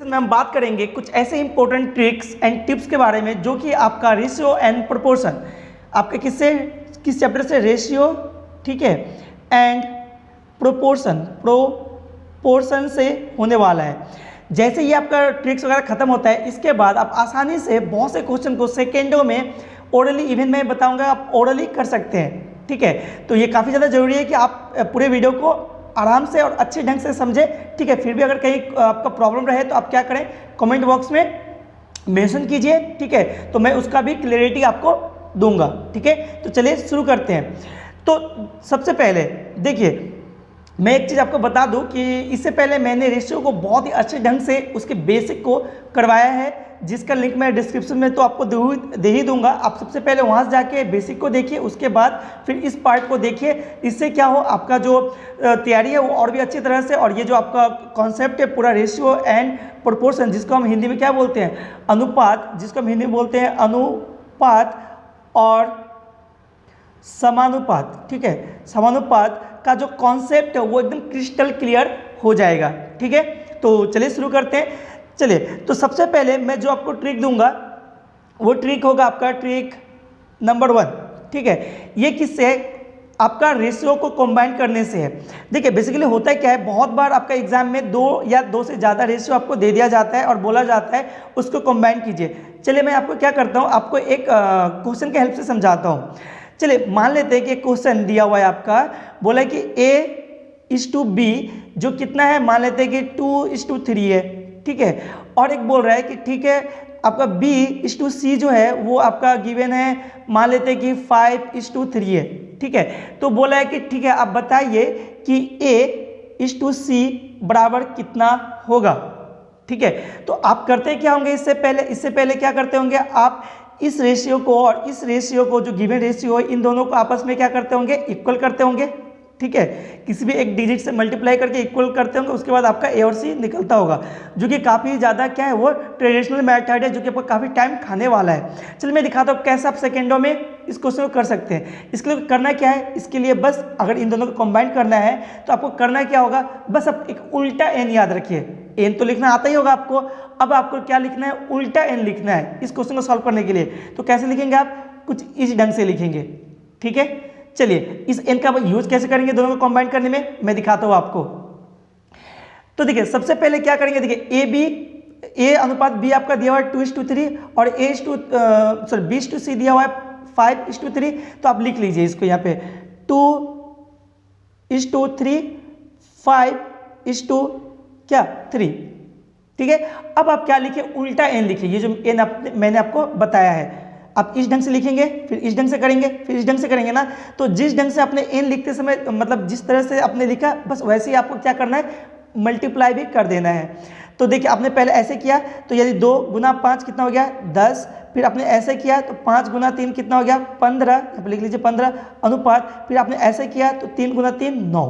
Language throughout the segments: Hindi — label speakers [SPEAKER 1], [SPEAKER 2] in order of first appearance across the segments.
[SPEAKER 1] में हम बात करेंगे कुछ ऐसे इंपॉर्टेंट ट्रिक्स एंड टिप्स के बारे में जो कि आपका रेशियो एंड प्रोपोर्शन आपके किस चैप्टर से रेशियो, ठीक है, एंड प्रोपोर्शन से होने वाला है। जैसे ही आपका ट्रिक्स वगैरह खत्म होता है, इसके बाद आप आसानी से बहुत से क्वेश्चन को सेकेंडों में ओरली, इवन मैं बताऊंगा आप ओरली कर सकते हैं, ठीक है। तो ये काफ़ी ज़्यादा जरूरी है कि आप पूरे वीडियो को आराम से और अच्छे ढंग से समझें, ठीक है। फिर भी अगर कहीं आपका प्रॉब्लम रहे तो आप क्या करें, कमेंट बॉक्स में मेंशन कीजिए, ठीक है, तो मैं उसका भी क्लियरिटी आपको दूंगा, ठीक है। तो चलिए शुरू करते हैं। तो सबसे पहले देखिए, मैं एक चीज़ आपको बता दूं कि इससे पहले मैंने रेशियो को बहुत ही अच्छे ढंग से उसके बेसिक को करवाया है, जिसका लिंक मैं डिस्क्रिप्शन में तो आपको दे ही दूंगा। आप सबसे पहले वहाँ से जाके बेसिक को देखिए, उसके बाद फिर इस पार्ट को देखिए। इससे क्या हो, आपका जो तैयारी है वो और भी अच्छी तरह से, और ये जो आपका कॉन्सेप्ट है पूरा रेशियो एंड प्रोपोर्शन, जिसको हम हिंदी में क्या बोलते हैं, अनुपात, जिसको हम हिंदी में बोलते हैं अनुपात और समानुपात, ठीक है, समानुपात का जो कॉन्सेप्ट है वो एकदम क्रिस्टल क्लियर हो जाएगा, ठीक है। तो चलिए शुरू करते हैं। चलिए, तो सबसे पहले मैं जो आपको ट्रिक दूंगा वो ट्रिक होगा आपका ट्रिक नंबर 1, ठीक है। ये किससे है, आपका रेशियो को कंबाइन करने से है। देखिए बेसिकली होता है क्या है, बहुत बार आपका एग्जाम में 2 या 2 से ज़्यादा रेशियो आपको दे दिया जाता है और बोला जाता है उसको कंबाइन कीजिए। चलिए मैं आपको क्या करता हूँ, आपको एक क्वेश्चन के हेल्प से समझाता हूँ। चलिए मान लेते हैं कि क्वेश्चन दिया हुआ है आपका, बोला है कि A/B जो कितना है, मान लेते हैं कि 2:3 है, ठीक है। और एक बोल रहा है कि ठीक है आपका B/C जो है वो आपका गिवन है, मान लेते हैं कि 5:3 है, ठीक है। तो बोला है कि ठीक है आप बताइए कि A/C बराबर कितना होगा, ठीक है। तो आप करते क्या होंगे, इससे पहले क्या करते होंगे, आप इस रेशियो को और इस रेशियो को, जो गिवन रेशियो है, इन दोनों को आपस में क्या करते होंगे, इक्वल करते होंगे, ठीक है। किसी भी एक डिजिट से मल्टीप्लाई करके इक्वल करते होंगे, उसके बाद आपका A और C निकलता होगा, जो कि काफ़ी ज़्यादा क्या है, वो ट्रेडिशनल मेथड है, जो कि आपको काफ़ी टाइम खाने वाला है। चलिए मैं दिखाता हूँ कैसे आप सेकेंडों में इस क्वेश्चन को कर सकते हैं। इसके लिए करना क्या है, इसके लिए बस अगर इन दोनों को कंबाइन करना है तो आपको करना क्या होगा, बस आप एक उल्टा n याद रखिए। n तो लिखना आता ही होगा आपको, अब आपको क्या लिखना है, उल्टा n लिखना है इस क्वेश्चन को सॉल्व करने के लिए। तो कैसे लिखेंगे आप, कुछ इस ढंग से लिखेंगे, ठीक है। चलिए इस n का यूज कैसे करेंगे दोनों को कंबाइन करने में, मैं दिखाता हूँ आपको। तो देखिए सबसे पहले क्या करेंगे, देखिए A अनुपात B आपका दिया हुआ है 2:3 और B/C दिया हुआ है 5:3। तो आप लिख लीजिए इसको यहाँ पे 2:3 5:3, ठीक है। अब आप क्या लिखिए, उल्टा n लिखिए। ये जो n मैंने आपको बताया है, आप इस ढंग से लिखेंगे, फिर इस ढंग से करेंगे, फिर इस ढंग से करेंगे ना। तो जिस ढंग से आपने n लिखते समय, मतलब जिस तरह से आपने लिखा, बस वैसे ही आपको क्या करना है, मल्टीप्लाई भी कर देना है। तो देखिए आपने पहले ऐसे किया, तो यदि 2 × 5 कितना हो गया, 10। फिर आपने ऐसे किया तो 5 × 3 कितना हो गया, 15। यहाँ पर लिख लीजिए 15 अनुपात। फिर आपने ऐसे किया तो 3 × 3 9।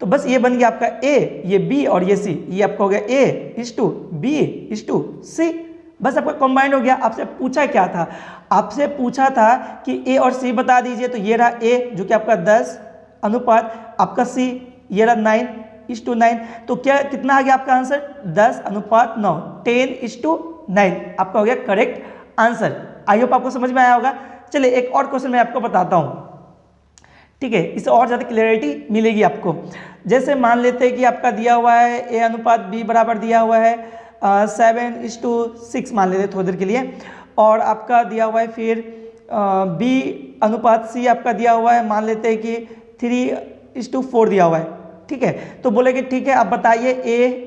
[SPEAKER 1] तो बस ये बन गया आपका A, ये B और ये C, ये आपका हो गया A/B/C। बस आपका कंबाइंड हो गया। आपसे पूछा क्या था, आपसे पूछा था कि A और C बता दीजिए। तो ये रहा A जो कि आपका 10 अनुपात आपका C, ये रहा 9:9। तो क्या कितना आ गया आपका आंसर, 10:9, 10:9 आपका हो गया करेक्ट आंसर। आई होप आपको समझ में आया होगा। चलिए एक और क्वेश्चन मैं आपको बताता हूँ, ठीक है, इससे और ज़्यादा क्लियरिटी मिलेगी आपको। जैसे मान लेते हैं कि आपका दिया हुआ है A अनुपात B बराबर दिया हुआ है 7:6 मान लेते हैं थोड़ी देर के लिए, और आपका दिया हुआ है फिर B अनुपात C आपका दिया हुआ है, मान लेते हैं कि 3:4 दिया हुआ है, ठीक है। तो बोले कि ठीक है आप बताइए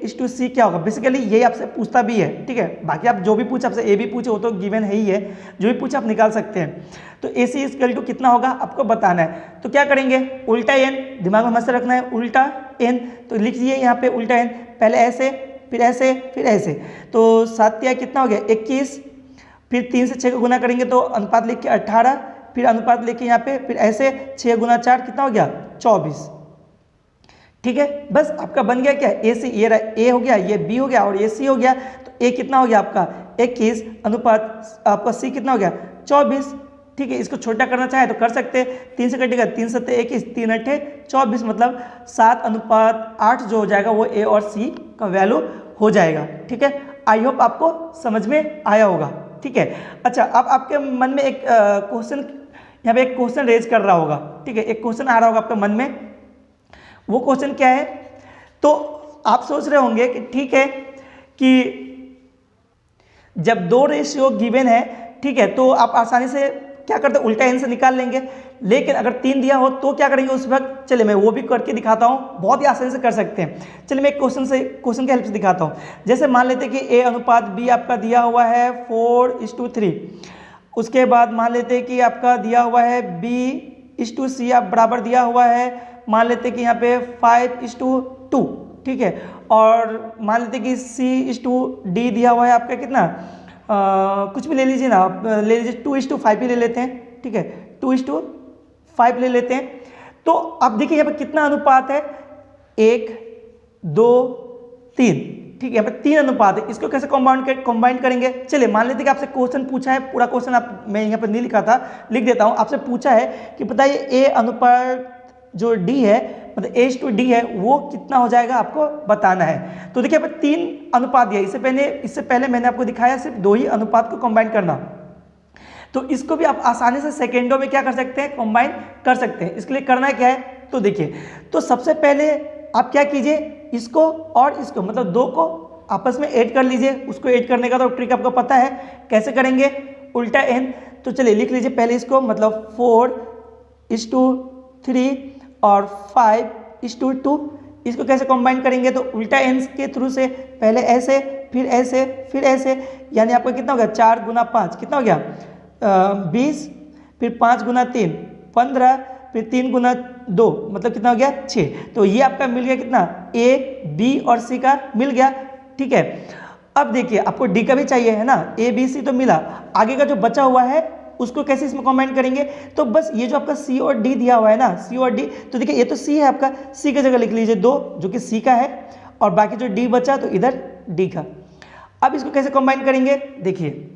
[SPEAKER 1] A/C क्या होगा। बेसिकली यही आपसे पूछता भी है, ठीक है। बाकी आप जो भी पूछे, आपसे A भी पूछे वो तो गिवन है ही है, जो भी पूछे आप निकाल सकते हैं। तो AC = कितना होगा आपको बताना है। तो क्या करेंगे, उल्टा n, दिमाग में मस्त रखना है, उल्टा n। तो लिख लीजिए यहाँ पे उल्टा n, पहले ऐसे, फिर ऐसे, फिर ऐसे। तो 7 या कितना हो गया 21, फिर 3 से 6 को गुना करेंगे तो अनुपात लिख के 18, फिर अनुपात लेके यहाँ पे, फिर ऐसे 6 × 4 कितना हो गया 24, ठीक है। बस आपका बन गया क्या, AC, ये रहा A हो गया, ये B हो गया और ये C हो गया। तो A कितना हो गया आपका 21 अनुपात आपका C कितना हो गया 24, ठीक है। इसको छोटा करना चाहे तो कर सकते हैं, 3 से कटेगा 3 × 7 21, 3 × 8 24, मतलब 7:8 जो हो जाएगा वो A और C का वैल्यू हो जाएगा। ठीक है, आई होप आपको समझ में आया होगा। ठीक है, अच्छा अब आपके मन में एक क्वेश्चन, यहाँ पे एक क्वेश्चन रेज कर रहा होगा। ठीक है, एक क्वेश्चन आ रहा होगा आपके मन में, वो क्वेश्चन क्या है? तो आप सोच रहे होंगे कि ठीक है कि जब 2 रेशियो गिवन है, ठीक है, तो आप आसानी से क्या करते हैं, उल्टा आंसर निकाल लेंगे। लेकिन अगर 3 दिया हो तो क्या करेंगे उस वक्त? चलिए मैं वो भी करके दिखाता हूँ, बहुत ही आसानी से कर सकते हैं। चलिए मैं एक क्वेश्चन की हेल्प से दिखाता हूँ। जैसे मान लेते हैं कि A अनुपात B आपका दिया हुआ है 4:3, उसके बाद मान लेते हैं कि आपका दिया हुआ है B:C आप बराबर दिया हुआ है, मान लेते हैं कि यहाँ पे 5:2, ठीक है, और मान लेते हैं कि C:D दिया हुआ है आपका कितना, कुछ भी ले लीजिए ना आप, ले लीजिए 2:5 ही ले लेते हैं। ठीक है, 2:5 ले लेते हैं। तो अब देखिए यहाँ पे कितना अनुपात है, 1, 2, 3। ठीक है, यहाँ पे 3 अनुपात है, इसको कैसे कंबाइन करेंगे? चलिए मान लेते हैं कि आपसे क्वेश्चन पूछा है, पूरा क्वेश्चन आप, मैं यहाँ पे नहीं लिखा था, लिख देता हूँ। आपसे पूछा है कि बताइए A अनुपात जो D है, मतलब A:D है, वो कितना हो जाएगा, आपको बताना है। तो देखिए यहाँ पे 3 अनुपात दिया, इससे पहले मैंने आपको दिखाया सिर्फ 2 ही अनुपात को कंबाइन करना। तो इसको भी आप आसानी से सेकेंडों में क्या कर सकते हैं, कंबाइन कर सकते हैं। इसके लिए करना क्या है, तो देखिए, तो सबसे पहले आप क्या कीजिए, इसको और इसको, मतलब 2 को आपस में ऐड कर लीजिए। उसको ऐड करने का तो ट्रिक आपको पता है, कैसे करेंगे, उल्टा n। तो चलिए लिख लीजिए पहले इसको, मतलब 4:3 और 5:2। इसको कैसे कंबाइन करेंगे, तो उल्टा n के थ्रू से, पहले ऐसे, फिर ऐसे, फिर ऐसे, यानी आपका कितना हो गया, 4 गुना 5 कितना हो गया, 20, फिर 5 गुना 3 15, फिर 3 गुना 2 मतलब कितना हो गया, 6। तो ये आपका मिल गया कितना, A, B और C का मिल गया। ठीक है, अब देखिए आपको D का भी चाहिए है ना, A, B, C तो मिला, आगे का जो बचा हुआ है उसको कैसे इसमें कमेंट करेंगे? तो बस ये जो आपका C और D दिया हुआ है ना, C और D, तो देखिए ये तो C है आपका, C की जगह लिख लीजिए 2 जो कि C का है, और बाकी जो D बचा तो इधर D का। अब इसको कैसे कंबाइन करेंगे, देखिए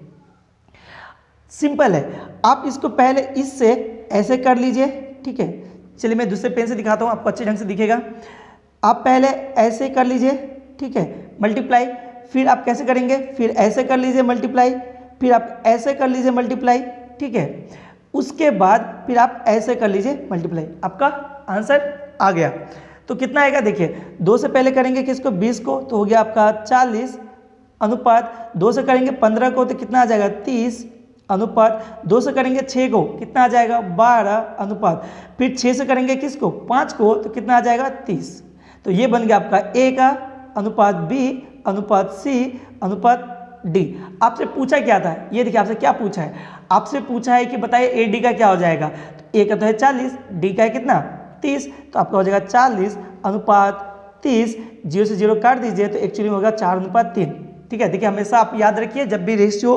[SPEAKER 1] सिंपल है, आप इसको पहले इससे ऐसे कर लीजिए। ठीक है, चलिए मैं दूसरे पेन से दिखाता हूँ, आपको अच्छे ढंग से दिखेगा। आप पहले ऐसे कर लीजिए, ठीक है, मल्टीप्लाई, फिर आप कैसे करेंगे, फिर ऐसे कर लीजिए मल्टीप्लाई, फिर आप ऐसे कर लीजिए मल्टीप्लाई। ठीक है, उसके बाद फिर आप ऐसे कर लीजिए मल्टीप्लाई, आपका आंसर आ गया। तो कितना आएगा, देखिए 2 से पहले करेंगे किसको, 20 को, तो हो गया आपका 40 अनुपात, 2 से करेंगे 15 को तो कितना आ जाएगा, 30 अनुपात, 2 से करेंगे 6 को कितना आ जाएगा, 12 अनुपात, फिर 6 से करेंगे किसको, 5 को, तो कितना आ जाएगा, 30। तो ये बन गया आपका A का अनुपात B अनुपात C अनुपात D। आपसे पूछा क्या था, ये देखिए आपसे क्या पूछा है, आपसे पूछा है कि बताइए AD का क्या हो जाएगा। तो A का तो है 40, D का है कितना, 30, तो आपका हो जाएगा 40 अनुपात 30, 0 से 0 काट दीजिए तो एक्चुअली होगा 4:3। ठीक है, देखिए हमेशा आप याद रखिए जब भी रेशियो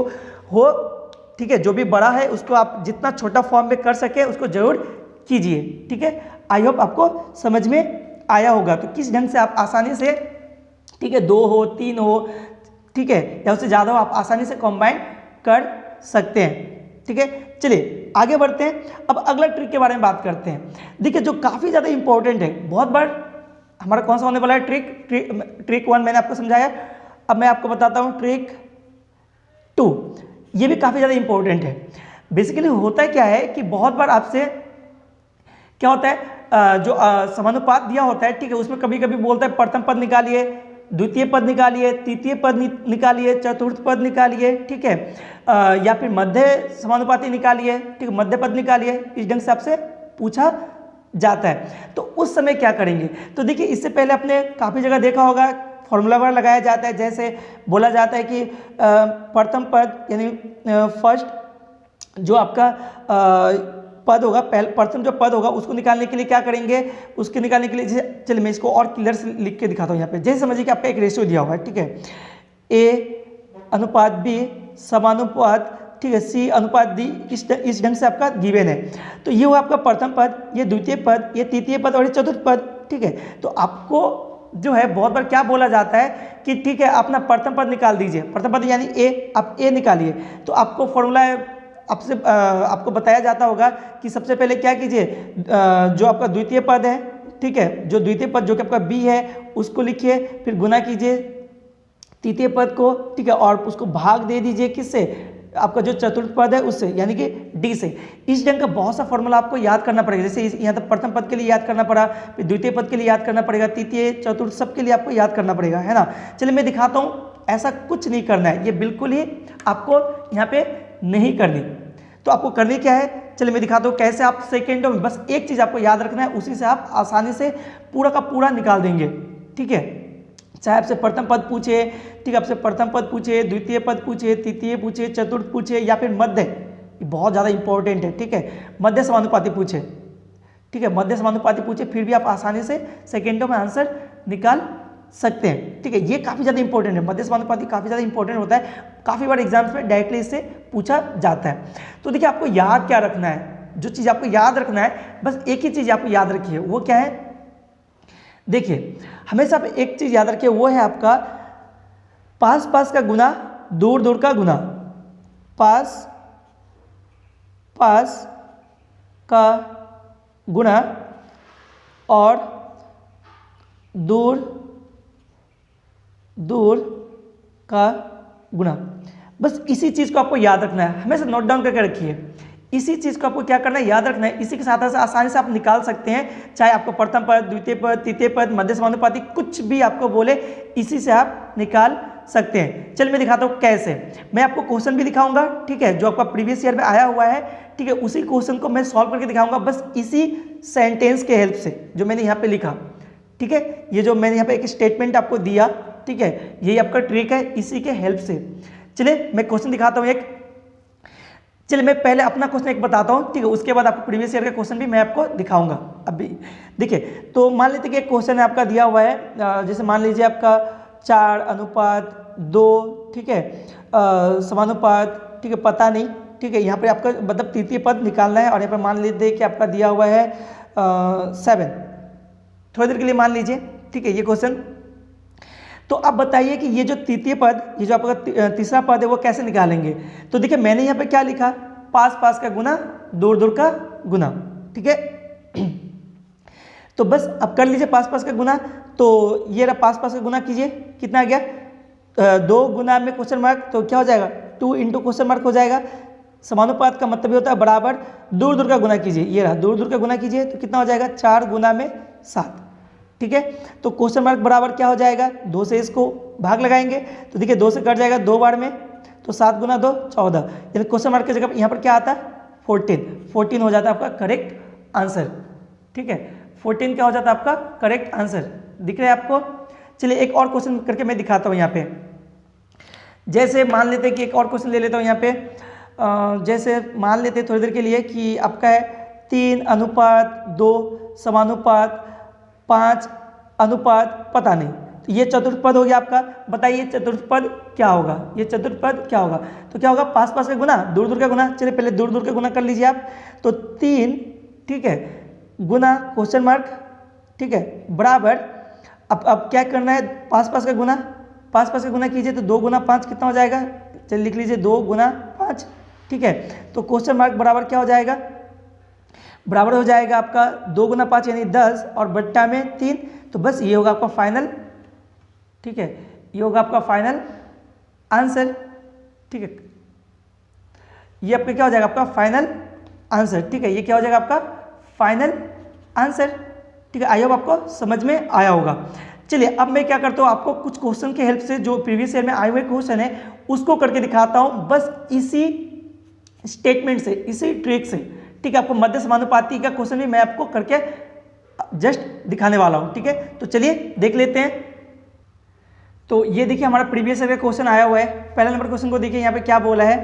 [SPEAKER 1] हो, ठीक है, जो भी बड़ा है उसको आप जितना छोटा फॉर्म में कर सके उसको जरूर कीजिए। ठीक है, आई होप आपको समझ में आया होगा। तो किस ढंग से आप आसानी से, ठीक है, 2 हो 3 हो, ठीक है, या उससे ज़्यादा हो, आप आसानी से कंबाइन कर सकते हैं। ठीक है, चलिए आगे बढ़ते हैं। अब अगला ट्रिक के बारे में बात करते हैं। देखिए जो काफ़ी ज़्यादा इंपॉर्टेंट है, बहुत बार हमारा कौन सा होने वाला है, ट्रिक 1 मैंने आपको समझाया, अब मैं आपको बताता हूँ ट्रिक 2। ये भी काफ़ी ज़्यादा इंपॉर्टेंट है। बेसिकली होता है क्या है कि बहुत बार आपसे क्या होता है, जो समानुपात दिया होता है, ठीक है, उसमें कभी कभी बोलता है प्रथम पद निकालिए, द्वितीय पद निकालिए, तृतीय पद निकालिए, चतुर्थ पद निकालिए, ठीक है, या फिर मध्य समानुपाती निकालिए, ठीक है, मध्य पद निकालिए, इस ढंग से आपसे पूछा जाता है। तो उस समय क्या करेंगे, तो देखिए इससे पहले आपने काफ़ी जगह देखा होगा, फॉर्मूला वर्ड लगाया जाता है, जैसे बोला जाता है कि प्रथम पद यानी फर्स्ट जो आपका पद होगा, प्रथम जो पद होगा उसको निकालने के लिए क्या करेंगे, उसके निकालने के लिए जैसे, चलिए मैं इसको और क्लियर से लिख के दिखाता हूँ यहाँ पे। जैसे समझिए कि आपका एक रेशियो दिया हुआ है, ठीक है, A अनुपात B समानुपात, ठीक है, C अनुपात D, इस ढंग से आपका गिवन है। तो ये हुआ आपका प्रथम पद, ये द्वितीय पद, ये तृतीय पद और ये चतुर्थ पद। ठीक है, तो आपको जो है बहुत बार क्या बोला जाता है कि ठीक है अपना प्रथम पद निकाल दीजिए, प्रथम पद यानी A, आप A निकालिए। तो आपको फॉर्मूला आपको बताया जाता होगा कि सबसे पहले क्या कीजिए, जो आपका द्वितीय पद है, ठीक है, जो द्वितीय पद जो कि आपका B है उसको लिखिए, फिर गुना कीजिए तृतीय पद को, ठीक है, और उसको भाग दे दीजिए किससे, आपका जो चतुर्थ पद है उससे, यानी कि डी से। इस ढंग का बहुत सा फॉर्मूला आपको याद करना पड़ेगा। जैसे यहाँ तक प्रथम पद के लिए याद करना पड़ा, फिर द्वितीय पद के लिए याद करना पड़ेगा, तृतीय चतुर्थ सबके लिए आपको याद करना पड़ेगा, है ना। चलिए मैं दिखाता हूँ, ऐसा कुछ नहीं करना है, ये बिल्कुल ही आपको यहाँ पे नहीं करनी। तो आपको करनी क्या है, चलिए मैं दिखाता हूँ कैसे आप सेकेंडों में बस एक चीज़ आपको याद रखना है, उसी से आप आसानी से पूरा का पूरा निकाल देंगे, ठीक है। चाहे आपसे प्रथम पद पूछे, ठीक है, आपसे प्रथम पद पूछे, द्वितीय पद पूछे, तृतीय पूछे, चतुर्थ पूछे, या फिर मध्य, ये बहुत ज़्यादा इंपॉर्टेंट है, ठीक है, मध्य समानुपाती पूछे, ठीक है, मध्य समानुपाती पूछे, फिर भी आप आसानी से सेकेंडों में आंसर निकाल सकते हैं, ठीक है। ये काफ़ी ज़्यादा इंपॉर्टेंट है, मध्य समानुपाती काफ़ी ज़्यादा इंपॉर्टेंट होता है, काफ़ी बार एग्जाम्स में डायरेक्टली इससे पूछा जाता है। तो देखिए आपको याद क्या रखना है, जो चीज़ आपको याद रखना है, बस एक ही चीज़ आपको याद रखिए, वो क्या है, देखिए हमेशा आप एक चीज़ याद रखिए, वो है आपका पास पास का गुना, दूर दूर का गुना, पास पास का गुना और दूर दूर का गुना। बस इसी चीज़ को आपको याद रखना है, हमेशा नोट डाउन करके रखिए। इसी चीज़ को आपको क्या करना है, याद रखना है। इसी के साथ से आसानी से आप निकाल सकते हैं, चाहे आपको प्रथम पद, द्वितीय पद, तृतीय पद, मध्य समानुपाती कुछ भी आपको बोले, इसी से आप निकाल सकते हैं। चलिए मैं दिखाता हूँ कैसे। मैं आपको क्वेश्चन भी दिखाऊंगा, ठीक है, जो आपका प्रीवियस ईयर में आया हुआ है, ठीक है, उसी क्वेश्चन को मैं सॉल्व करके दिखाऊंगा, बस इसी सेंटेंस के हेल्प से जो मैंने यहाँ पे लिखा, ठीक है। ये जो मैंने यहाँ पे एक स्टेटमेंट आपको दिया, ठीक है, यही आपका ट्रिक है, इसी के हेल्प से। चलिए मैं क्वेश्चन दिखाता हूँ एक। चलिए मैं पहले अपना क्वेश्चन एक बताता हूँ, ठीक है, उसके बाद आपको प्रीवियस ईयर का क्वेश्चन भी मैं आपको दिखाऊंगा। अभी देखिए, तो मान लेते कि एक क्वेश्चन है आपका दिया हुआ है, जैसे मान लीजिए आपका 4:2, ठीक है, समानुपात, ठीक है, पता नहीं, ठीक है, यहाँ पे आपका मतलब तृतीय पद निकालना है, और यहाँ पे मान लीजिए कि आपका दिया हुआ है 7, थोड़ी देर के लिए मान लीजिए, ठीक है, ये क्वेश्चन। तो अब बताइए कि ये जो तृतीय पद, ये जो आपका तीसरा पद है, वो कैसे निकालेंगे। तो देखिए मैंने यहाँ पे क्या लिखा, पास पास का गुना, दूर दूर का गुना, ठीक है। तो बस अब कर लीजिए पास पास का गुना, तो ये रहा पास पास का गुना कीजिए, कितना आ गया, 2 गुना में क्वेश्चन मार्क, तो क्या हो जाएगा, 2 इंटू क्वेश्चन मार्क हो जाएगा। समानुपात का मतलब ये होता है बराबर, दूर दूर का गुना कीजिए, ये रहा दूर दूर का गुना कीजिए, तो कितना हो जाएगा, 4 गुना में 7, ठीक है। तो क्वेश्चन मार्क बराबर क्या हो जाएगा, 2 से इसको भाग लगाएंगे, तो देखिए 2 से कट जाएगा 2 बार में, तो 7 गुना 2 14, यानी क्वेश्चन मार्क की जगह यहाँ पर क्या आता है, 14 हो जाता है आपका करेक्ट आंसर, ठीक है, 14 क्या हो जाता है आपका करेक्ट आंसर। दिख रहा है आपको। चलिए एक और क्वेश्चन करके मैं दिखाता हूँ यहाँ पे। जैसे मान लेते हैं कि एक और क्वेश्चन ले लेता हूँ यहाँ पे, जैसे मान लेते हैं थोड़ी देर के लिए कि आपका है 3:2 समानुपात 5:, पता नहीं, तो ये चतुर्थ पद हो गया आपका। बताइए चतुर्थ पद क्या होगा, ये चतुर्थ पद क्या होगा, तो क्या होगा, पास पास का गुना, दूर दूर का गुना। चलिए पहले दूर दूर का गुना कर लीजिए आप, तो 3, ठीक है, गुना क्वेश्चन मार्क, ठीक है, बराबर, अब क्या करना है, पास पास का गुना, पास पास का गुना कीजिए, तो 2 गुना 5 कितना हो जाएगा, चलिए लिख लीजिए 2 गुना 5, ठीक है। तो क्वेश्चन मार्क बराबर क्या हो जाएगा, बराबर हो जाएगा आपका 2 गुना 5 यानी 10, और बट्टा में 3, तो बस ये होगा आपका फाइनल, ठीक है, ये होगा आपका फाइनल आंसर, ठीक है। ये आपका क्या हो जाएगा, आपका फाइनल आंसर, ठीक है, ये क्या हो जाएगा आपका फाइनल आंसर, ठीक है। आई होप आपको समझ में आया होगा। चलिए अब मैं क्या करता हूँ, आपको कुछ क्वेश्चन की हेल्प से जो प्रीवियस ईयर में आए हुए क्वेश्चन है उसको करके दिखाता हूँ, बस इसी स्टेटमेंट से, इसी ट्रिक से, ठीक है। आपको मध्य समानुपाती का क्वेश्चन भी मैं आपको करके जस्ट दिखाने वाला हूँ, ठीक है। तो चलिए देख लेते हैं। तो ये देखिए हमारा प्रीवियस ईयर का क्वेश्चन आया हुआ है। पहला नंबर क्वेश्चन को देखिए यहाँ पे क्या बोला है,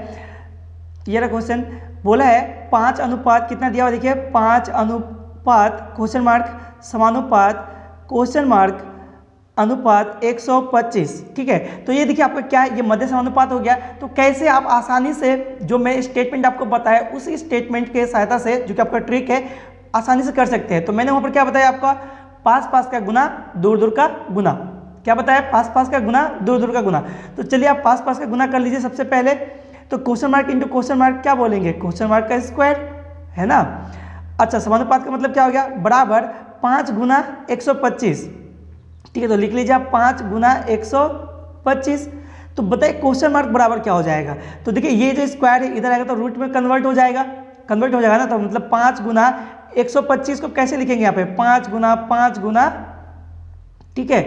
[SPEAKER 1] ये रहा क्वेश्चन, बोला है 5:, कितना दिया हुआ देखिए, 5:, क्वेश्चन मार्क, समानुपात, क्वेश्चन मार्क, अनुपात 125, ठीक है। तो ये देखिए आपका क्या है, ये मध्य समानुपात हो गया। तो कैसे आप आसानी से जो मैं स्टेटमेंट आपको बताया उसी स्टेटमेंट के सहायता से, जो कि आपका ट्रिक है, आसानी से कर सकते हैं। तो मैंने वहाँ पर क्या बताया आपका, पास पास का गुना, दूर दूर का गुना। क्या बताया, पास पास का गुना, दूर दूर का गुना। तो चलिए आप पास पास का गुना कर लीजिए सबसे पहले। तो question mark into question mark क्या बोलेंगे, क्वेश्चन मार्क का स्क्वायर, है ना। अच्छा, समानुपात का मतलब क्या हो गया, बराबर 5 गुना 125, ठीक है। तो लिख लीजिए आप 5 गुना 25। तो बताइए क्वेश्चन मार्क बराबर क्या हो जाएगा। तो देखिए ये जो स्क्वायर है इधर आएगा तो रूट में कन्वर्ट हो जाएगा, कन्वर्ट हो जाएगा ना। तो मतलब 5 गुना 125 को कैसे लिखेंगे यहाँ पे, 5 गुना 5 गुना, ठीक है,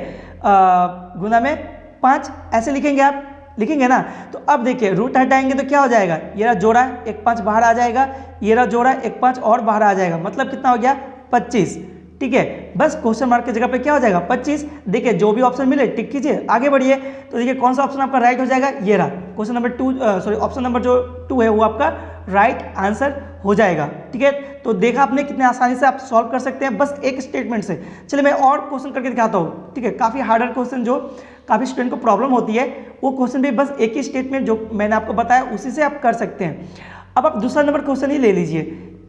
[SPEAKER 1] गुना में 5 ऐसे लिखेंगे आप, लिखेंगे ना। तो अब देखिए रूट हटाएंगे तो क्या हो जाएगा, ये रहा जोड़ा 1 5 बाहर आ जाएगा, ये रहा जोड़ा 1 5 और बाहर आ जाएगा, मतलब कितना हो गया 25। ठीक है, बस क्वेश्चन मार्क की जगह पे क्या हो जाएगा 25। देखिए जो भी ऑप्शन मिले टिक कीजिए, आगे बढ़िए। तो देखिए कौन सा ऑप्शन आपका राइट हो जाएगा, ये रहा question number 2, sorry option number जो 2 है वो आपका राइट आंसर हो जाएगा। ठीक है, तो देखा आपने कितने आसानी से आप सॉल्व कर सकते हैं बस एक स्टेटमेंट से। चलिए मैं और क्वेश्चन करके दिखाता हूँ। ठीक है, काफ़ी हार्डर क्वेश्चन जो काफ़ी स्टूडेंट को प्रॉब्लम होती है वो क्वेश्चन भी बस एक ही स्टेटमेंट जो मैंने आपको बताया उसी से आप कर सकते हैं। अब आप दूसरा नंबर क्वेश्चन ही ले लीजिए,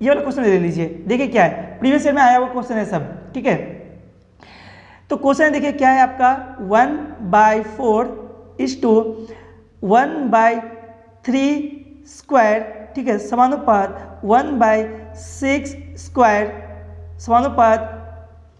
[SPEAKER 1] ये वाला क्वेश्चन ले लीजिए। देखिए क्या है, प्रीवियस ईयर में आया हुआ क्वेश्चन है सब। ठीक है, तो क्वेश्चन देखिए क्या है आपका, 1/4 = 1/3 स्क्वायर, ठीक है, समानुपात 1/6 स्क्वायर समानुपात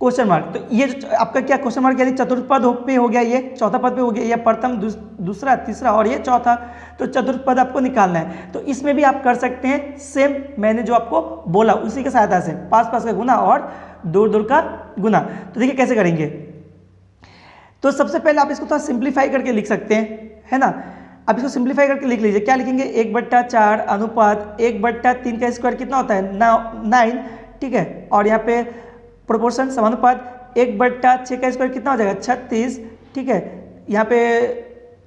[SPEAKER 1] क्वेश्चन मार्क। तो ये जो आपका क्या क्वेश्चन मार्क यानी चतुर्थ पद पे हो गया, ये चौथा पद पे हो गया, या प्रथम दूसरा तीसरा और ये चौथा, तो चतुर्थ पद आपको निकालना है। तो इसमें भी आप कर सकते हैं सेम मैंने जो आपको बोला उसी की सहायता से, पास पास का गुना और दूर दूर का गुना। तो देखिए कैसे करेंगे। तो सबसे पहले आप इसको थोड़ा सिंप्लीफाई करके लिख सकते हैं, है ना। अब इसको सिंप्लीफाई करके लिख लीजिए, क्या लिखेंगे 1/4 अनुपात 1/3 का स्क्वायर कितना होता है 9, ठीक है, और यहाँ पे प्रोपोर्शन समानुपात 1/6 का स्क्वायर कितना हो जाएगा 36, ठीक है, यहाँ पे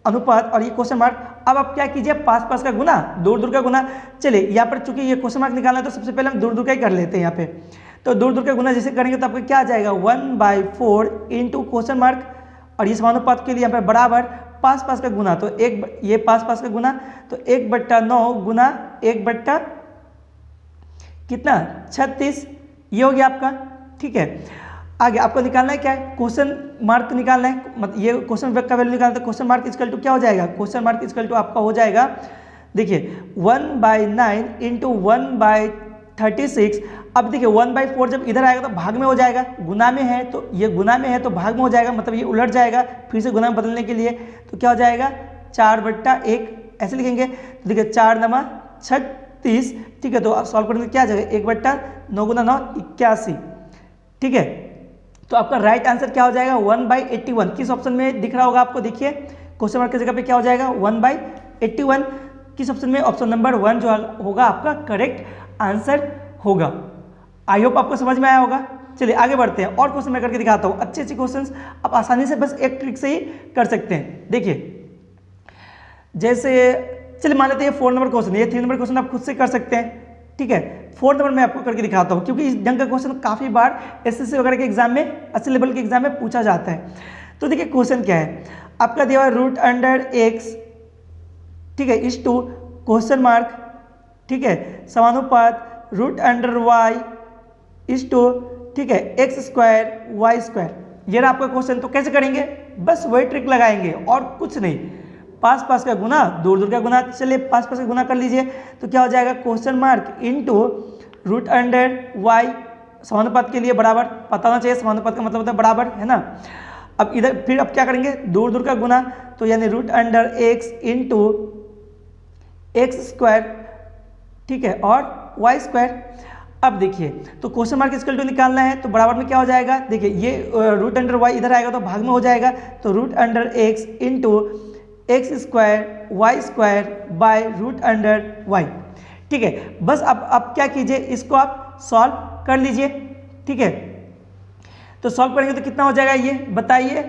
[SPEAKER 1] अनुपात और ये क्वेश्चन मार्क। अब आप क्या कीजिए पास पास का गुना दूर दूर का गुना। चलिए यहाँ पर चूंकि ये क्वेश्चन मार्क निकालना है तो सबसे पहले हम दूर दूर का ही कर लेते हैं यहाँ पे। तो दूर दूर का गुना जैसे करेंगे तो आपका क्या आ जाएगा 1/4 इंटू क्वेश्चन मार्क, और ये समानुपात के लिए यहाँ पे बराबर पास पास का गुना, तो ये पास पास का गुना, तो 1/9 गुना 1/ कितना 36, ये हो गया आपका। ठीक है, आगे आपको निकालना है क्या है, क्वेश्चन मार्क निकालना है, मतलब ये क्वेश्चन का वैल्यू निकालना है। तो क्वेश्चन मार्क इक्वल टू क्या हो जाएगा, क्वेश्चन मार्क इक्वल टू आपका हो जाएगा, देखिए 1/9 इंटू 1/36। अब देखिए 1/4 जब इधर आएगा तो भाग में हो जाएगा, गुना में है तो ये गुना में है तो भाग में हो जाएगा, मतलब ये उलट जाएगा फिर से गुना में बदलने के लिए। तो क्या हो जाएगा 4/1 ऐसे लिखेंगे। तो देखिए 4 9 36, ठीक है, तो सॉल्व करने क्या आ जाएगा 1/9 गुना 9 81, ठीक है। तो आपका राइट आंसर क्या हो जाएगा 1/81। किस ऑप्शन में दिख रहा होगा आपको, देखिए क्वेश्चन मार्क की जगह पे क्या हो जाएगा 1/81, किस ऑप्शन में, ऑप्शन नंबर 1 जो होगा आपका करेक्ट आंसर होगा। आई होप आपको समझ में आया होगा। चलिए आगे बढ़ते हैं और क्वेश्चन मैं करके दिखाता हूँ। अच्छे अच्छे क्वेश्चंस आप आसानी से बस एक ट्रिक से ही कर सकते हैं। देखिए जैसे चलिए मान लेते हैं 4 नंबर क्वेश्चन, ये 3 नंबर क्वेश्चन आप खुद से कर सकते हैं, ठीक है। 4 नंबर मैं आपको करके दिखाता हूँ क्योंकि इस ढंग का क्वेश्चन काफ़ी बार एसएससी वगैरह के एग्जाम में, अच्छे लेवल के एग्जाम में पूछा जाता है। तो देखिए क्वेश्चन क्या है आपका, दिया हुआ √x, ठीक है, इस टू क्वेश्चन मार्क, ठीक है, समानुपात √y इस टू, ठीक है, x² y²। ये रहा आपका क्वेश्चन। तो कैसे करेंगे, बस वही ट्रिक लगाएंगे और कुछ नहीं, पास पास का गुना दूर दूर का गुना। चलिए पास पास का गुना कर लीजिए, तो क्या हो जाएगा क्वेश्चन मार्क इंटू √y, समानुपात के लिए बराबर, पता होना चाहिए समानुपात का मतलब होता है बराबर, है ना। अब इधर फिर अब क्या करेंगे दूर दूर का गुना, तो यानी √x इंटू x², ठीक है, और y²। अब देखिए तो क्वेश्चन मार्क इक्वल टू निकालना है, तो बराबर में क्या हो जाएगा, देखिए ये √y इधर आएगा तो भाग में हो जाएगा, तो √x into x² y² bye √y, ठीक है। बस अब क्या कीजिए, इसको आप सॉल्व कर लीजिए, ठीक है। तो सॉल्व करेंगे तो कितना हो जाएगा ये बताइए।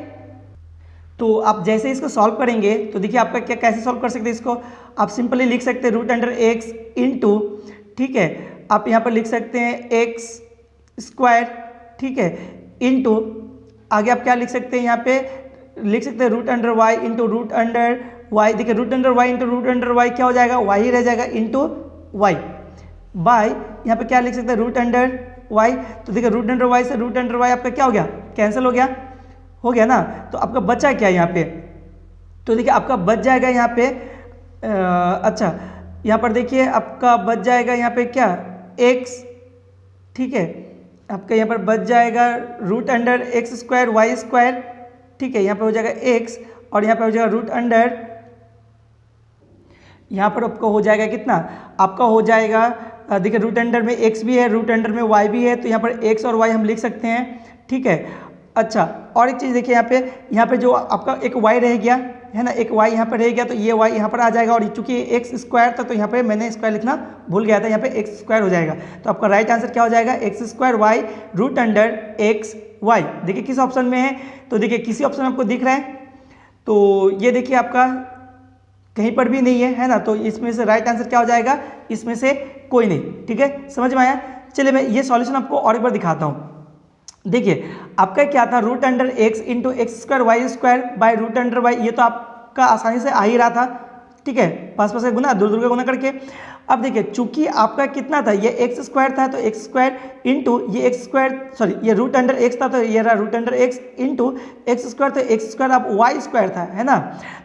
[SPEAKER 1] तो आप जैसे इसको सॉल्व करेंगे तो देखिए आपका क्या, कैसे सॉल्व कर सकते हैं इसको, आप सिंपली लिख सकते हैं √x इंटू, ठीक है, आप यहाँ पर लिख सकते हैं x², ठीक है, इंटू आगे आप क्या लिख सकते हैं, यहाँ पे लिख सकते हैं √y इंटू √y। देखिए √y इंटू √y क्या हो जाएगा, y ही रह जाएगा इंटू y बाय, यहाँ पे क्या लिख सकते हैं √y। तो देखिए √y से √y आपका क्या हो गया, कैंसिल हो गया ना। तो आपका बचा क्या यहाँ पे, तो देखिए आपका बच जाएगा यहाँ पे अच्छा यहाँ पर देखिए आपका बच जाएगा यहाँ पे क्या x, ठीक है, आपका यहाँ पर बच जाएगा √x² y², ठीक है, यहाँ पे हो जाएगा x और यहाँ पे हो जाएगा रूट अंडर, यहाँ पर आपको हो जाएगा कितना, आपका हो जाएगा देखिए रूट अंडर में x भी है, रूट अंडर में y भी है, तो यहाँ पर x और y हम लिख सकते हैं, ठीक है। अच्छा, और एक चीज़ देखिए यहाँ पे जो आपका एक y रह गया है ना, एक y यहाँ पर रह गया, तो ये y यहाँ पर आ जाएगा, और चूंकि x स्क्वायर था तो यहाँ पे मैंने स्क्वायर लिखना भूल गया था, यहाँ पे x स्क्वायर हो जाएगा। तो आपका राइट आंसर क्या हो जाएगा, x square y root under x y. देखिए किस ऑप्शन में है, तो देखिए किसी ऑप्शन में आपको दिख रहा है, तो ये देखिए आपका कहीं पर भी नहीं है ना, तो इसमें से राइट आंसर क्या हो जाएगा, इसमें से कोई नहीं, ठीक है, समझ में आया। चलिए मैं ये सॉल्यूशन आपको और एक बार दिखाता हूँ। देखिए आपका क्या था, root under x into x square y square by root under y, ये तो आपका आसानी से आ ही रहा था, ठीक है, पास पास का गुना, दूर दूर का गुना करके। अब देखिए चूंकि आपका कितना था, ये एक्स स्क्वायर था, तो एक्स स्क्वायर इंटू ये एक्स स्क्वायर, सॉरी ये रूट अंडर एक्स था, तो ये रहा root under x into x square, तो एक्स स्क्वायर अब वाई स्क्वायर था, है ना।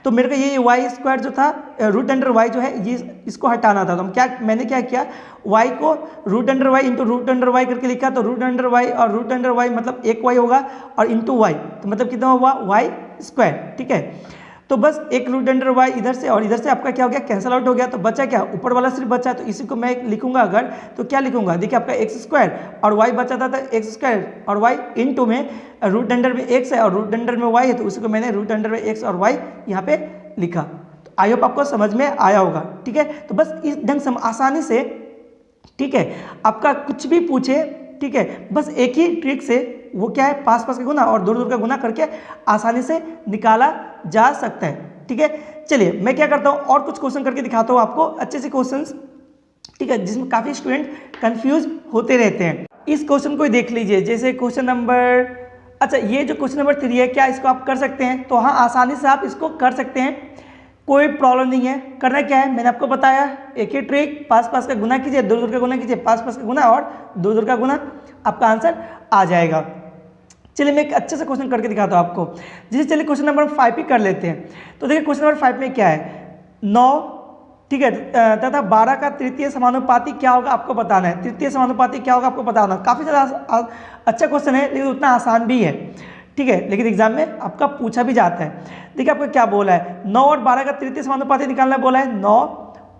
[SPEAKER 1] तो मेरे को ये वाई स्क्वायर जो था, रूट अंडर वाई जो है, ये इसको हटाना था, तो हम मैंने क्या किया, वाई को root under y into root under y करके लिखा, तो रूट अंडर वाई और रूट अंडर वाई मतलब एक वाई होगा, और इंटू वाई तो मतलब कितना हुआ, वाई स्क्वायर, ठीक है। तो बस एक रूट अंडर वाई इधर से और इधर से आपका क्या हो गया, कैंसल आउट हो गया, तो बचा क्या, ऊपर वाला सिर्फ बचा, तो इसी को मैं लिखूंगा अगर, तो क्या लिखूंगा, देखिए आपका एक्स स्क्वायर और वाई बचा था, तो एक्स स्क्वायर और वाई इंटू में रूट अंडर में एक्स है और रूट अंडर में वाई है, तो उसी को मैंने रूट अंडर में एक्स और वाई यहाँ पे लिखा। तो आई होप आपको समझ में आया होगा, ठीक है। तो बस इस ढंग से आसानी से, ठीक है, आपका कुछ भी पूछे, ठीक है, बस एक ही ट्रिक से वो क्या है, पास पास का गुना और दूर दूर का गुना करके आसानी से निकाला जा सकता है, ठीक है। चलिए मैं क्या करता हूँ, और कुछ क्वेश्चन करके दिखाता हूँ आपको, अच्छे से क्वेश्चंस, ठीक है, जिसमें काफ़ी स्टूडेंट कंफ्यूज होते रहते हैं। इस क्वेश्चन को ही देख लीजिए, जैसे क्वेश्चन नंबर, अच्छा ये जो क्वेश्चन नंबर 3 है, क्या इसको आप कर सकते हैं, तो हाँ आसानी से आप इसको कर सकते हैं, कोई प्रॉब्लम नहीं है। करना क्या है, मैंने आपको बताया, एक ही ट्रिक, पास पास का गुना कीजिए, दूर दूर का गुना कीजिए, पास पास का गुना और दूर दूर का गुना, आपका आंसर आ जाएगा। चलिए मैं एक अच्छे से क्वेश्चन करके दिखाता हूँ आपको, जैसे चलिए क्वेश्चन नंबर 5 ही कर लेते हैं। तो देखिए क्वेश्चन नंबर 5 में क्या है, 9, ठीक है, तथा 12 का तृतीय समानुपाती क्या होगा आपको बताना है। तृतीय समानुपाती क्या होगा आपको बताना, काफ़ी ज़्यादा अच्छा क्वेश्चन है, लेकिन उतना आसान भी है, ठीक है, लेकिन एग्जाम में आपका पूछा भी जाता है। देखिए आपको क्या बोला है, 9 और 12 का तृतीय समानुपाती निकालना बोला है, 9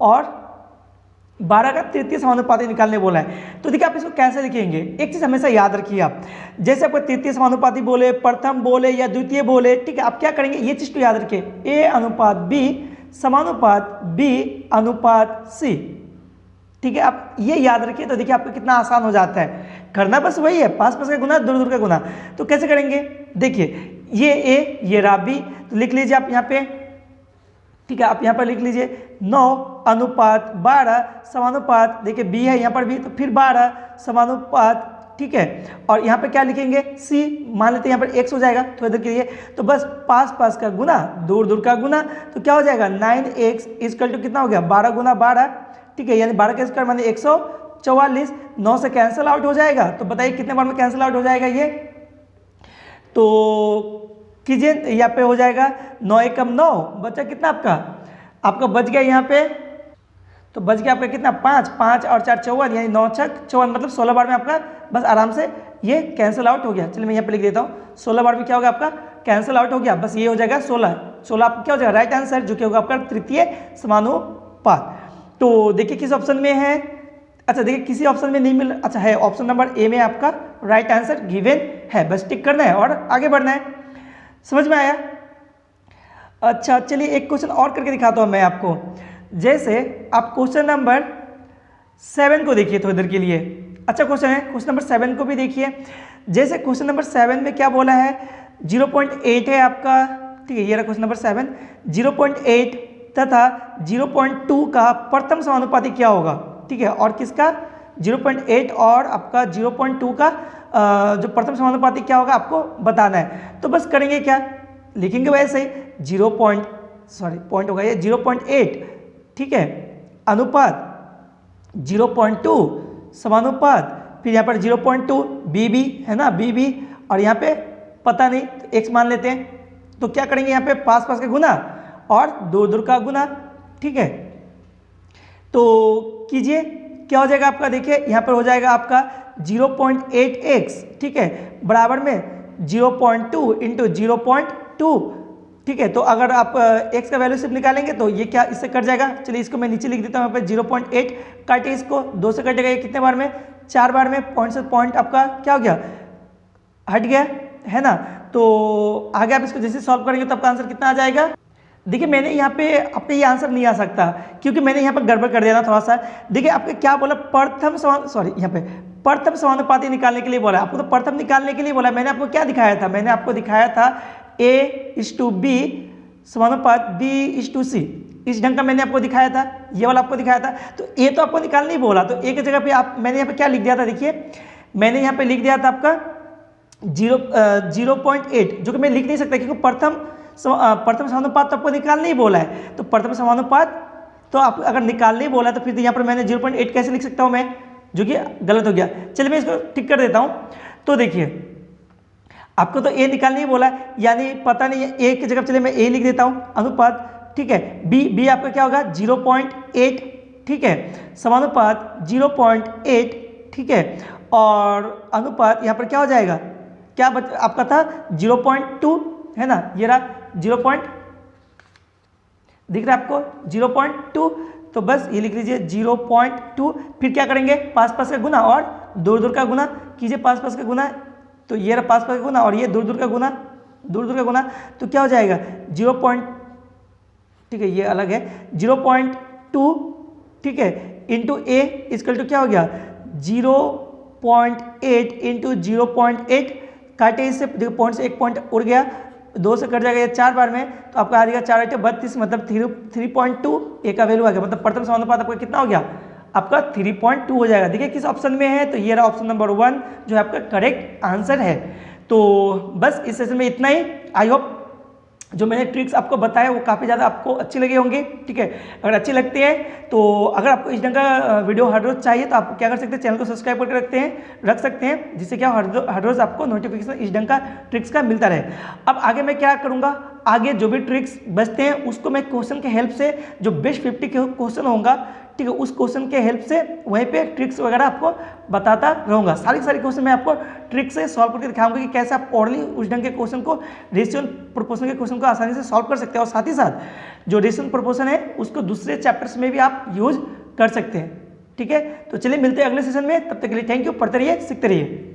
[SPEAKER 1] और 12 का तृतीय समानुपाती निकालने बोला है। तो देखिए आप इसको कैसे लिखेंगे, एक चीज़ हमेशा याद रखिए आप, जैसे आपको तृतीय समानुपाती बोले, प्रथम बोले या द्वितीय बोले, ठीक है, आप क्या करेंगे, ये चीज़ तो याद रखिए, ए अनुपात बी समानुपात बी अनुपात सी, ठीक है, आप ये याद रखिए। तो देखिए आपको कितना आसान हो जाता है, करना बस वही है, पास पास का गुना, दूर दूर का गुना। तो कैसे करेंगे, देखिए ये ए, ये रहा बी, तो लिख लीजिए आप यहाँ पे, ठीक है, आप यहाँ पर लिख लीजिए 9 अनुपात 12 समानुपात, देखिए बी है यहाँ पर भी, तो फिर 12 समानुपात, ठीक है, और यहाँ पे क्या लिखेंगे, सी, मान लेते हैं यहाँ पर x हो जाएगा थोड़ी देर के लिए, तो बस पास पास का गुना, दूर दूर का गुना, तो क्या हो जाएगा 9x इक्वल टू कितना हो गया, 12 गुना 12, ठीक है, यानी 12 का स्क्वायर माने 144, 9 से कैंसिल आउट हो जाएगा। तो बताइए कितने बार में कैंसिल आउट हो जाएगा ये, तो कीजिए, यहाँ पे हो जाएगा 9 एकम 9, बचा कितना आपका बच गया यहाँ पे, तो बच गया आपका कितना 5, 5 और 4 54, यानी 9 छक 54, मतलब 16 बार में आपका बस आराम से ये कैंसिल आउट हो गया। चलिए मैं यहाँ पे लिख देता हूँ, 16 बार में क्या होगा आपका कैंसिल आउट हो गया, बस ये हो जाएगा 16 आपका क्या हो जाएगा राइट आंसर, जो कि होगा आपका तृतीय समानुपात। तो देखिए किस ऑप्शन में है, अच्छा देखिए किसी ऑप्शन में नहीं मिल, अच्छा है ऑप्शन नंबर ए में आपका राइट आंसर गिवन है, बस टिक करना है और आगे बढ़ना है। समझ में आया, अच्छा चलिए एक क्वेश्चन और करके दिखाता हूँ मैं आपको, जैसे आप क्वेश्चन नंबर 7 को देखिए थोड़ी देर के लिए, अच्छा क्वेश्चन है, क्वेश्चन नंबर 7 को भी देखिए। जैसे क्वेश्चन नंबर 7 में क्या बोला है, 0.8 है आपका, ठीक है, ये रहा क्वेश्चन नंबर 7, 0.8 तथा 0.2 का प्रथम समानुपाती क्या होगा, ठीक है, और किसका 0.8 और आपका 0.2 का जो प्रथम समानुपाती क्या होगा आपको बताना है। तो बस करेंगे क्या, लिखेंगे वैसे ही पॉइंट होगा ये 0.8, ठीक है, अनुपात 0.2 समानुपात, फिर यहाँ पर 0.2 बी है ना, बी, और यहाँ पे पता नहीं तो x मान लेते हैं। तो क्या करेंगे यहाँ पे पास पास का गुना और दूर दूर का गुना, ठीक है, तो कीजिए क्या हो जाएगा आपका, देखिए यहाँ पर हो जाएगा आपका 0.8x, ठीक है, बराबर में 0.2 इंटू 0.2 ठीक है। तो अगर आप x का वैल्यू सिर्फ निकालेंगे तो ये क्या इससे कट जाएगा। चलिए इसको मैं नीचे लिख देता हूँ यहाँ पे 0.8 काटे इसको 2 से कटेगा, ये कितने बार में 4 बार में, पॉइंट से पॉइंट आपका क्या हो गया हट गया है ना। तो आगे आप इसको जैसे सॉल्व करेंगे तो आपका आंसर कितना आ जाएगा। देखिए मैंने यहाँ पे अपने ये आंसर नहीं आ सकता क्योंकि मैंने यहाँ पर गड़बड़ कर दिया ना थोड़ा सा। देखिए आपको क्या बोला प्रथम समान, सॉरी यहाँ पे प्रथम समानुपाती निकालने के लिए बोला, आपको तो प्रथम निकालने के लिए बोला। मैंने आपको क्या दिखाया था, मैंने आपको दिखाया था A:B समानुपात B:C, इस ढंग का मैंने आपको दिखाया था, ये वाला आपको दिखाया था। तो ए तो आपको निकालने ही बोला, तो ए की जगह पे आप मैंने यहाँ पे क्या लिख दिया था, देखिए मैंने यहाँ पे लिख दिया था आपका 0.8, जो कि मैं लिख नहीं सकता क्योंकि प्रथम समानुपात तो आपको निकालने ही बोला है। तो प्रथम समानुपात तो आप अगर निकालने ही बोला तो फिर यहाँ पर मैंने 0.8 कैसे लिख सकता हूँ मैं, जो कि गलत हो गया। चलिए मैं इसको ठीक कर देता हूँ। तो देखिए आपको तो ए निकालने ही बोला है, यानी पता नहीं ए की जगह चलिए मैं ए लिख देता हूँ अनुपात, ठीक है। बी आपका क्या होगा 0.8, ठीक है, समानुपात 0.8, ठीक है, और अनुपात यहाँ पर क्या हो जाएगा, क्या आपका था 0.2 है ना, ये रहा 0. दिख रहा है आपको 0.2, तो बस ये लिख लीजिए 0.2। फिर क्या करेंगे पास पास का गुना और दूर दूर का गुना कीजिए, पास पास का गुना, तो ये रहा पास पास का गुना और ये दूर दूर का गुना, दूर दूर का गुना, तो क्या हो जाएगा 0. ठीक है ये अलग है 0.2, ठीक है, इंटू ए इसकल टू क्या हो गया 0.8 इंटू 0.8, काटे इससे देखो पॉइंट से एक पॉइंट उड़ गया, 2 से कट जाएगा ये 4 बार में, तो आपका आ जाएगा 4×8 = 32, मतलब 3.2 ए का वैल्यू आ गया, मतलब प्रथम समानुपात आपका कितना हो गया आपका 3.2 हो जाएगा। देखिए किस ऑप्शन में है, तो ये रहा ऑप्शन नंबर 1 जो आपका करेक्ट आंसर है। तो बस इस सेशन में इतना ही। आई होप जो मैंने ट्रिक्स आपको बताया वो काफ़ी ज़्यादा आपको अच्छी लगे होंगे, ठीक है। अगर अच्छी लगती है तो अगर आपको इस ढंग का वीडियो हर रोज़ चाहिए तो आप क्या कर सकते हैं, चैनल को सब्सक्राइब करके रख सकते हैं, जिससे क्या हर रोज़ आपको नोटिफिकेशन इस ढंग का ट्रिक्स का मिलता रहे। अब आगे मैं क्या करूँगा, आगे जो भी ट्रिक्स बचते हैं उसको मैं क्वेश्चन के हेल्प से, जो बेस्ट 50 के क्वेश्चन होगा, ठीक है, उस क्वेश्चन के हेल्प से वहीं पे ट्रिक्स वगैरह आपको बताता रहूँगा। सारी क्वेश्चन मैं आपको ट्रिक से सॉल्व करके दिखाऊंगा कि कैसे आप ओरली उस ढंग के क्वेश्चन को, रेशियल प्रोपोर्शन के क्वेश्चन को आसानी से सॉल्व कर सकते हैं, और साथ ही साथ जो रेशियल प्रोपोर्शन है उसको दूसरे चैप्टर्स में भी आप यूज कर सकते हैं, ठीक है। तो चलिए मिलते हैं अगले सेशन में, तब तक के लिए थैंक यू, पढ़ते रहिए सीखते रहिए।